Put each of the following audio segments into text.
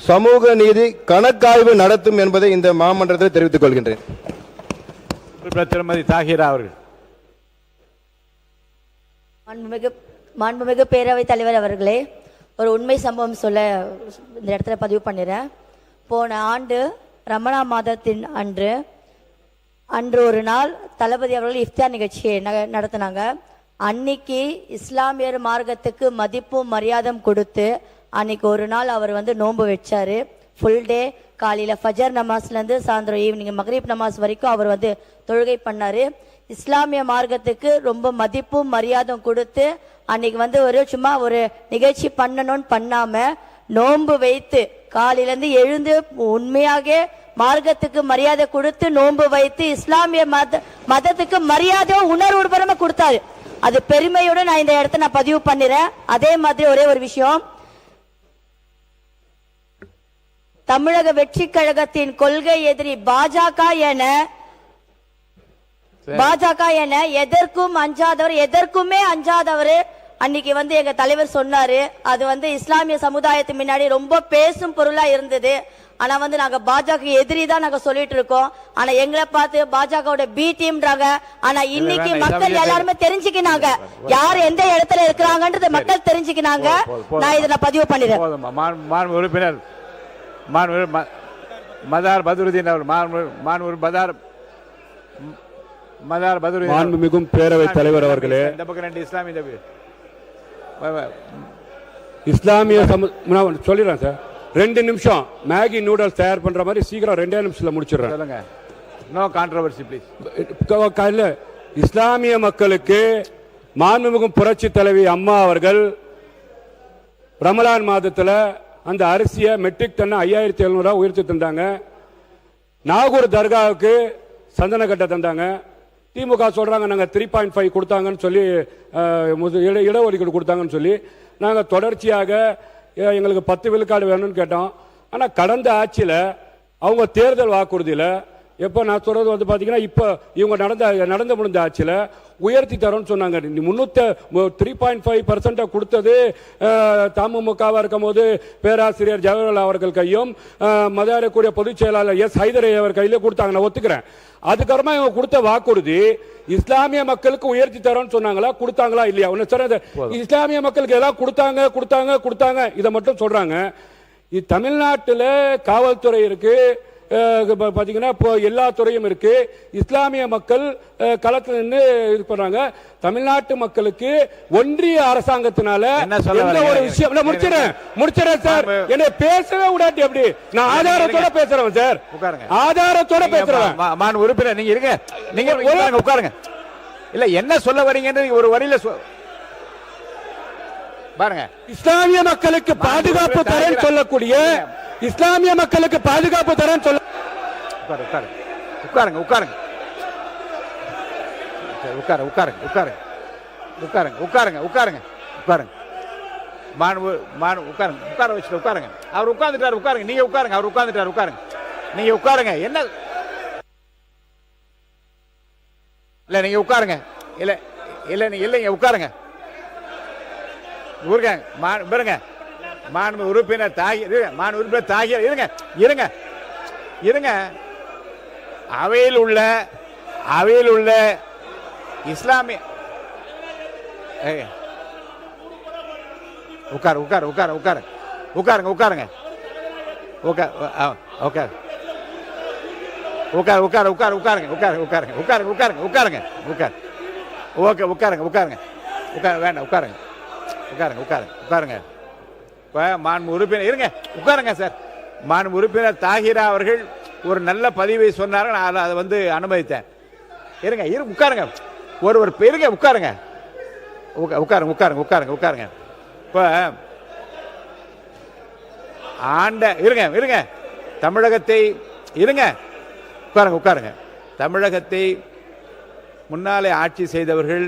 சமூக நீதி கணக்காய்வு நடத்தும் என்பதை இந்த மாமன்றத்தில் தெரிவித்துக் கொள்கின்றேன். திருமதி தாகிரா அவர்கள். மாண்புமிகு பேரவைத் தலைவர் அவர்களே, ஒரு உண்மை சம்பவம் சொல்ல இந்த இடத்துல பதிவு பண்ணிடுறேன். போன ஆண்டு ரமணா மாதத்தின் அன்று ஒரு நாள் தளபதி அவர்கள் இஃப்தார் நிகழ்ச்சியை நடத்தினாங்க. அன்னைக்கு இஸ்லாமியர் மார்க்கத்துக்கு மதிப்பும் மரியாதையும் கொடுத்து அன்னைக்கு ஒரு நாள் அவர் நோன்பு வச்சாரு. ஃபுல் டே காலையில் ஃபஜர் நமாஸ்லேருந்து சாயந்தரம் ஈவினிங் மக்ரீப் நமாஸ் வரைக்கும் அவர் தொழுகை பண்ணார். இஸ்லாமிய மார்க்கத்துக்கு ரொம்ப மதிப்பும் மரியாதையும் கொடுத்து அன்னைக்கு ஒரு சும்மா ஒரு நிகழ்ச்சி பண்ணணும்னு பண்ணாமல் நோன்பு வைத்து காலையிலேருந்து எழுந்து உண்மையாக மார்க்கத்துக்கு மரியாதை கொடுத்து நோன்பு வைத்து இஸ்லாமிய மதத்துக்கு மரியாதை உணர்வுபரமாக கொடுத்தாரு. அது பெருமையோட நான் இந்த இடத்த நான் பதிவு பண்ணிடுறேன். அதே மாதிரி ஒரே ஒரு விஷயம், தமிழக வெற்றி கழகத்தின் கொள்கை எதிரி பாஜக என எதற்கும் அஞ்சாதவர், எதற்குமே அஞ்சாதவர் அன்னைக்கு எங்க தலைவர் சொன்னாரு. அது இஸ்லாமிய சமுதாயத்து முன்னாடி ரொம்ப பேசும் பொருளா இருந்தது. ஆனா நாங்க பாஜக எதிரி தான் நாங்க சொல்லிட்டு இருக்கோம். ஆனா எங்களை பார்த்து பாஜகவோட பி டீம்ன்றாங்க. ஆனா இன்னைக்கு மக்கள் எல்லாருமே தெரிஞ்சுக்கினாங்க யார் எந்த இடத்துல இருக்கிறாங்கன்றது மக்கள் தெரிஞ்சுக்கினாங்க. நான் இதை பதிவு பண்ணிடுறேன். உறுப்பினர் மதார் பதுருதீன் அவர். மதார் பதுருதீன். மாண்புமிகும் பேரவைத் தலைவர் அவர்களே, இஸ்லாமிய சொல்லிடுறேன் சார். 2 நிமிஷம் மேகி நூடல்ஸ் தயார் பண்ற மாதிரி சீக்கிரம் 2 நிமிஷத்துல முடிச்சிடுறேன். No controversy please. இஸ்லாமிய மக்களுக்கு மாண்புமிகும் புரட்சி தலைவி அம்மா அவர்கள் ரமலான் மாதத்துல அந்த அரிசியை மெட்ரிக் டன் 5700 உயர்த்தி தந்தாங்க. நாகூர் தர்காவுக்கு சந்தன கட்ட தந்தாங்க. திமுக சொல்றாங்க நாங்க 3.5 கொடுத்தாங்கன்னு சொல்லி இடஒதுக்கீடு கொடுத்தாங்கன்னு சொல்லி நாங்க தொடர்ச்சியாக எங்களுக்கு 10 விழுக்காடு வேணும்னு கேட்டோம். ஆனா கடந்த ஆட்சியில அவங்க தேர்தல் வாக்குறுதியில எப்ப நான் சொல்றது பாத்தீங்கன்னா இப்ப இவங்க நடந்த முடிந்த ஆட்சியில உயர்த்தி தரோம்னு சொன்னாங்க. 3.5% கொடுத்தது தமுமுகவா இருக்கும் போது பேராசிரியர் ஜவஹர்லால் அவர்கள் கையும் மதியாரக்கூடிய பொதுச் செயலாளர் எஸ் ஹைதர் அவர் கையில கொடுத்தாங்க. நான் ஒத்துக்கிறேன். அதுக்கப்புறமா இவங்க கொடுத்த வாக்குறுதி இஸ்லாமிய மக்களுக்கு உயர்த்தி தரோம்னு சொன்னாங்களா, கொடுத்தாங்களா இல்லையா? இஸ்லாமிய மக்களுக்கு எல்லாம் கொடுத்தாங்க இதை மட்டும் சொல்றாங்க. தமிழ்நாட்டில் காவல்துறை இருக்கு, பாத்தீங்கன்னா இப்போ எல்லா துறையும் இருக்கு. இஸ்லாமிய மக்கள் களத்தில் நின்று இது பண்றாங்க. தமிழ்நாட்டு மக்களுக்கு ஒன்றிய அரசாங்கத்தினால எந்த ஒரு விஷயம் முடிச்சிடறேன் சார். என்ன பேசவே விடாட்டி எப்படி? நான் ஆதாரத்தோட பேசுறேன் சார். ஆதாரத்தோட பேசுறேன். உறுப்பினர் நீங்க இருங்க, நீங்க உட்காருங்க. இல்ல என்ன சொல்ல வரீங்கன்னு ஒரு வரியில பாருங்க. இஸ்லாமிய மக்களுக்கு பாதுகாப்பு தரேன்னு சொல்லக்கூடிய இஸ்லாமிய மக்களுக்கு பாதுகாப்பு தரேன்னு சொல்ல உட்காருங்க அவர் உட்கார்ந்துட்டாரு. உட்காருங்க, நீங்க உட்காருங்க. அவர் உட்கார்ந்துட்டாரு, உட்காருங்க. நீங்க உட்காருங்க. என்ன இல்ல நீங்க உட்காருங்க. இல்லைங்க உட்காருங்க. பாருங்க மாண்பு உறுப்பினர் தாகிர் இருங்க. அவையில் உள்ள இஸ்லாமிய உட்காருங்க. உட்காருங்க சார். மாண்பு உறுப்பினர் தாகிரா அவர்கள் ஒரு நல்ல பதிவை சொன்னார். நான் அதை அனுமதித்தேன். இருங்க உட்காருங்க. ஒரு பெருங்க உட்காருங்க. இப்ப இருங்க தமிழகத்தை உட்காருங்க. தமிழகத்தை முன்னாலே ஆட்சி செய்தவர்கள்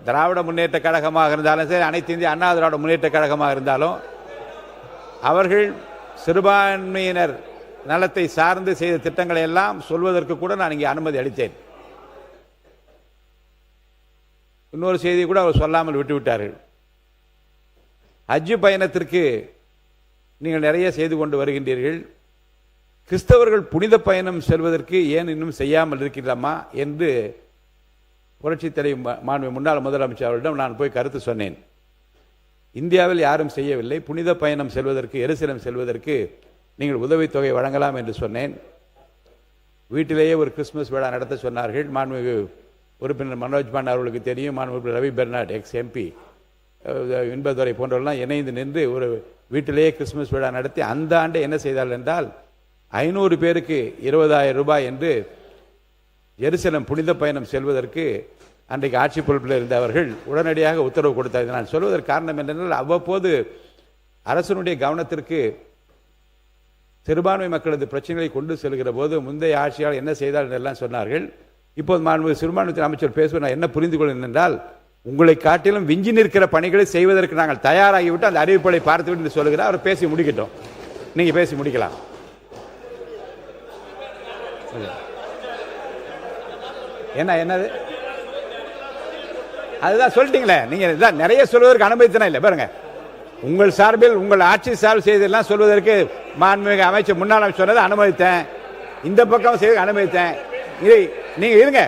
திராவிட முன்னேற்ற கழகமாக இருந்தாலும் சரி, அனைத்து இந்திய அண்ணா திராவிட முன்னேற்ற கழகமாக இருந்தாலும் அவர்கள் சிறுபான்மையினர் நலத்தை சார்ந்து செய்த திட்டங்களை எல்லாம் சொல்வதற்கு கூட நான் இங்கே அனுமதி அளித்தேன். இன்னொரு செய்தி கூட அவர் சொல்லாமல் விட்டுவிட்டார்கள். ஹஜ் பயணத்திற்கு நீங்கள் நிறைய செய்து கொண்டு வருகின்றீர்கள். கிறிஸ்தவர்கள் புனித பயணம் செல்வதற்கு ஏன் இன்னும் செய்யாமல் இருக்கிறாமா என்று புரட்சித் தலைவர் முன்னாள் முதலமைச்சர் அவரிடம் நான் போய் கருத்து சொன்னேன். இந்தியாவில் யாரும் செய்யவில்லை. புனித பயணம் செல்வதற்கு, எருசலேம் செல்வதற்கு நீங்கள் உதவித்தொகை வழங்கலாம் என்று சொன்னேன். வீட்டிலேயே ஒரு கிறிஸ்துமஸ் விழா நடத்த சொன்னார்கள். மாண்புமிகு உறுப்பினர் மனோஜ் பாண்டா அவர்களுக்கு தெரியும். மாண்புமிகு ரவி பெர்னாட் எக்ஸ் எம்பி, இன்பதுரை போன்றவர்கள்லாம் இணைந்து நின்று ஒரு வீட்டிலேயே கிறிஸ்துமஸ் விழா நடத்தி அந்த ஆண்டு என்ன செய்தார்கள் என்றால் 500 பேருக்கு 20,000 ரூபாய் என்று எருசலேம் புனித பயணம் செல்வதற்கு அன்றைக்கு ஆட்சி பொறுப்பில் இருந்தவர்கள் உடனடியாக உத்தரவு கொடுத்தார்கள். நான் சொல்வதற்கு காரணம் என்னென்றால் அவ்வப்போது அரசனுடைய கவனத்திற்கு சிறுபான்மை மக்களது பிரச்சனைகளை கொண்டு செல்கிற போது முந்தைய ஆட்சியாளர் என்ன செய்தார் என்றெல்லாம் சொன்னார்கள். இப்போது மாண்புமிகு சிறுபான்மைத்துறை அமைச்சர் பேசுவது நான் என்ன புரிந்து கொள்கிறேன் என்றால், உங்களை காட்டிலும் விஞ்சி நிற்கிற பணிகளை செய்வதற்கு நாங்கள் தயாராகிவிட்டு அந்த அறிவிப்புகளை பார்த்துவிட்டு என்று சொல்கிறார். அவர் பேசி முடிக்கட்டும், நீங்க பேசி முடிக்கலாம். என்னது அதுதான் சொல்லிட்டீங்களே, நீங்க நிறைய சொல்வதற்கு அனுமதித்தனா இல்லை. பாருங்க, உங்கள் சார்பில் உங்கள் ஆட்சி சார்பில் செய்தெல்லாம் சொல்வதற்கு மாண்புமிகு அமைச்சர் முன்னாள் அமைச்சர் சொன்னதை அனுமதித்தேன், இந்த பக்கம் செய்த அனுமதித்தேன். இதை நீங்க இருங்க,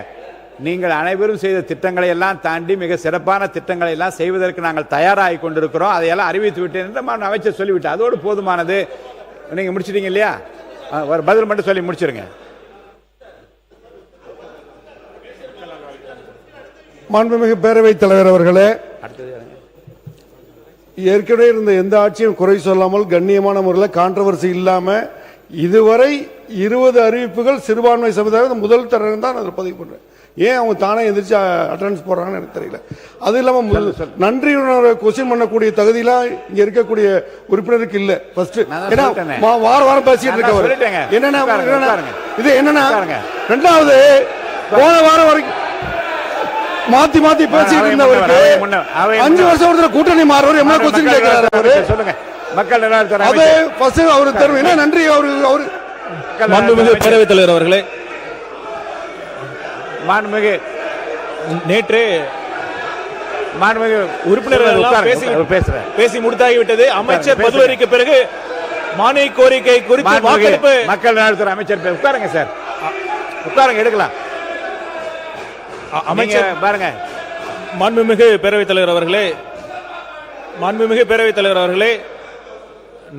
நீங்கள் அனைவரும் செய்த திட்டங்களை எல்லாம் தாண்டி மிக சிறப்பான திட்டங்களை எல்லாம் செய்வதற்கு நாங்கள் தயாராகி கொண்டிருக்கிறோம், அதையெல்லாம் அறிவித்து விட்டேன் என்று மாண்பு அமைச்சர் சொல்லிவிட்டு அதோடு போதுமானது. நீங்க முடிச்சிட்டீங்க இல்லையா? ஒரு பதில் மட்டும் சொல்லி முடிச்சிருங்க. மாண்புமிகு பேரவைத் தலைவர் அவர்களே, ஏற்கனவே இருந்த எந்த ஆட்சியும் குறை சொல்லாமல் கண்ணியமான முறையில் கான்ட்ரவர்சி இல்லாம இதுவரை 20 அறிவிப்புகள் சிறுபான்மை சமுதாயம் முதல் தடவை தான் அதில் பதிவு பண்றேன். ஏன் அவங்க தானே எந்திரிச்சு அட்டெண்டன்ஸ் போடுறாங்கன்னு எனக்கு தெரியல. அது இல்லாம நன்றி கொஸ்டின் பண்ணக்கூடிய தகுதியெல்லாம் இங்க இருக்கக்கூடிய உறுப்பினருக்கு இல்ல. ஃபர்ஸ்ட் வார வாரம் பேசிட்டு இருக்கவர் என்னன்னா இது என்னன்னா, ரெண்டாவது போன வாரம் வரைக்கும் மாத்தி மாத்தி பேசிட்டு இருந்தவருக்கு 5 வருஷம் ஒருத்தர் கூட்டணி மாறுவர் என்ன கொஸ்டின் கேட்கிறாரு அவரு. சொல்லுங்க, மக்கள் அது ஃபர்ஸ்ட் அவரு தருவோம். என்ன நன்றி அவரு. மாண்புமிகு பேரவைத் தலைவர் அவர்களே, மாண்புமிகு நேற்று மாண்புமிகு உறுப்பினர்கள் பேசி முடித்தாகிவிட்டது. அமைச்சர் பதிலுரைக்கு பிறகு மானிய கோரிக்கை குறித்து வாக்கெடுப்பு. மக்கள் நலத்துறை அமைச்சர் உட்காருங்க சார், உட்காருங்க, எடுக்கலாம். அமைச்சர் பாருங்க. மாண்புமிகு பேரவைத் தலைவர் அவர்களே,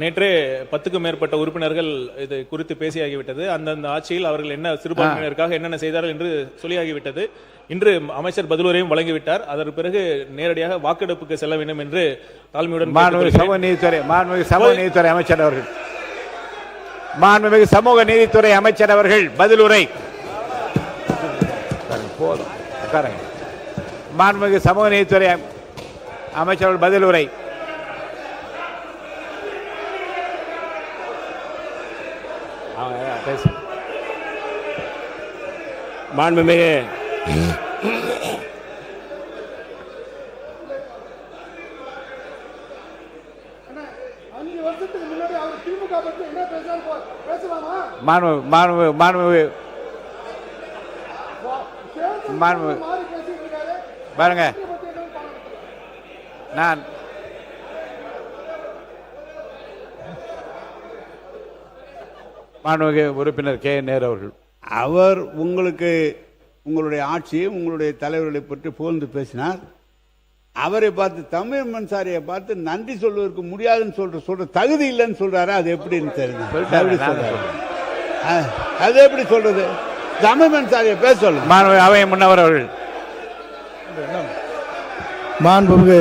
நேற்று 10க்கும் மேற்பட்ட உறுப்பினர்கள் இது குறித்து பேசியாகிவிட்டது. அந்தந்த ஆட்சியில் அவர்கள் என்ன சிறுபான்மையினருக்காக என்னென்ன செய்தார்கள் என்று சொல்லியாகிவிட்டது. இன்று அமைச்சர் பதிலுரையும் வழங்கிவிட்டார். அதற்கு பிறகு நேரடியாக வாக்கெடுப்புக்கு செல்ல வேண்டும் என்று தாழ்மையுடன் மாண்புமிகு சமூக நீதித்துறை அமைச்சர் அவர்கள் பதிலுரை. போதும், உட்காருங்க. மாண்புமிகு சமூக நீதித்துறை அமைச்சர் பதிலுரை. மாண்புமிகு பாருங்க, நான் மாண்புமிகு உறுப்பினர் கே நேரு அவர்கள், அவர் உங்களுக்கு உங்களுடைய ஆட்சியை உங்களுடைய தலைவர்களை பற்றி புகழ்ந்து பேசினார். அவரை பார்த்து தமிழ் மன்சாரியை பார்த்து நன்றி சொல்வதற்கு முடியாதுன்னு சொல்ற தகுதி இல்லைன்னு சொல்றாரு. அது எப்படின்னு தெரியுது? அது எப்படி சொல்றது? தமிழ் மன்சாரியை பேச சொல்லுங்க. மாண்புமிகு அவை முன்னவர் அவர்கள். மாண்புமிகு